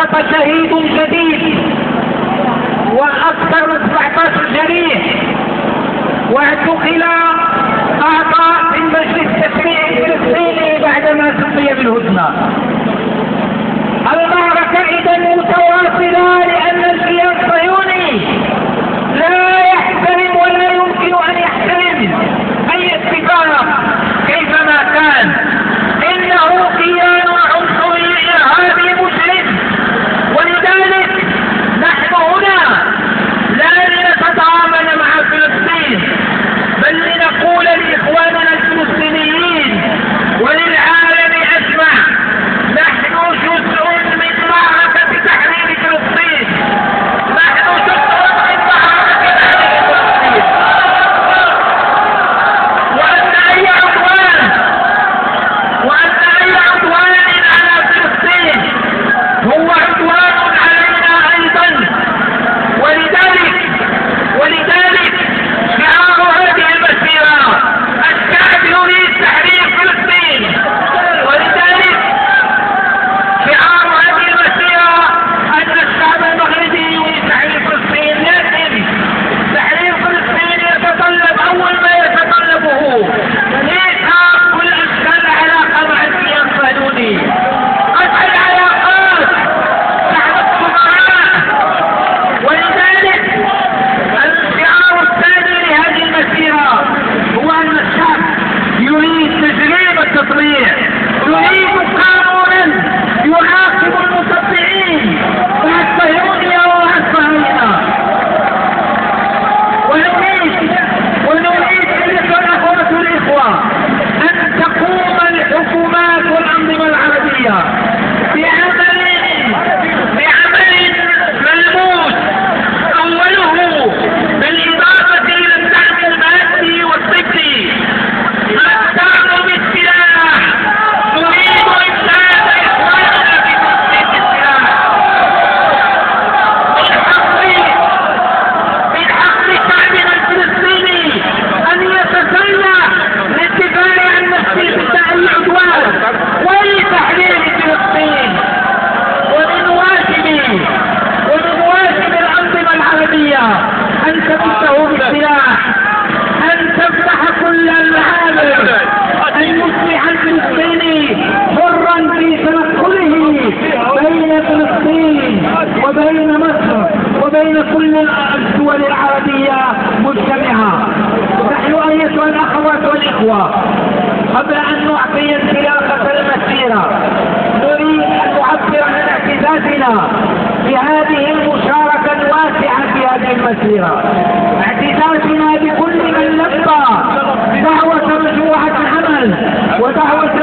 سقط شهيد جديد واكثر من 17 جريح، واعتقل اعضاء في المجلس التشريعي الفلسطيني بعدما سمي بالهدنه. المعركه اذا متواصله، لان الكيان الصهيوني لا يحترم ولا يمكن ان يحترم اي اتفاق كيفما كان. انه كيان عنصري ارهابي مسلم، ولذلك نحن هنا لا لنتضامن مع فلسطين، بل لنقول لاخواننا الفلسطينيين وللعالم اجمع: نحن جزء من معركة تحرير فلسطين، نحن جزء من معركة تحرير فلسطين، وأن أي عدوان على فلسطين هو عدوان علينا أيضا. ولذلك شعار هذه المسيرة: الشعب يريد تحرير فلسطين. ولذلك شعار هذه المسيرة أن الشعب المغربي يريد تحرير فلسطين، لكن تحرير فلسطين يتطلب أول ما يتطلبه إيقاف كل أشكال العلاقة مع الكيان الصهيوني، قطع العلاقات، سحب السفراء. ولذلك الشعار الثاني لهذه المسيرة هو أن الشعب يريد تجريم التطبيع، يريد قانونا يعاقب المتطبعين مع الصهيونية ومع الصهاينة. ونريد أيها الأخوة والإخوة أن تقوم الحكومات والأنظمة العربية بعمل ملموس، أوله بالإضافة إلى الدعم المادي والطبي. نستعمل بالسلاح، نريد إمداد إخواننا في فلسطين بالسلاح. من حق شعبنا الفلسطيني أن يتسلح للدفاع عن نفسه ضد العدوان ولتحرير فلسطين. ومن واجب الأنظمة العربية أن تمده بالسلاح، أن تفتح كل المعابر، أن يصبح الفلسطيني حرا في تنقله بين فلسطين وبين مصر وبين كل الدول العربية مجتمعة. نحن أيها الأخوات والإخوة، قبل أن نعطي انطلاقة المسيرة نريد أن نعبر عن اعتزازنا بهذه المشاركة الواسعة في هذه المسيرة، اعتزازنا بكل من لبى دعوة مجموعة عمل ودعوة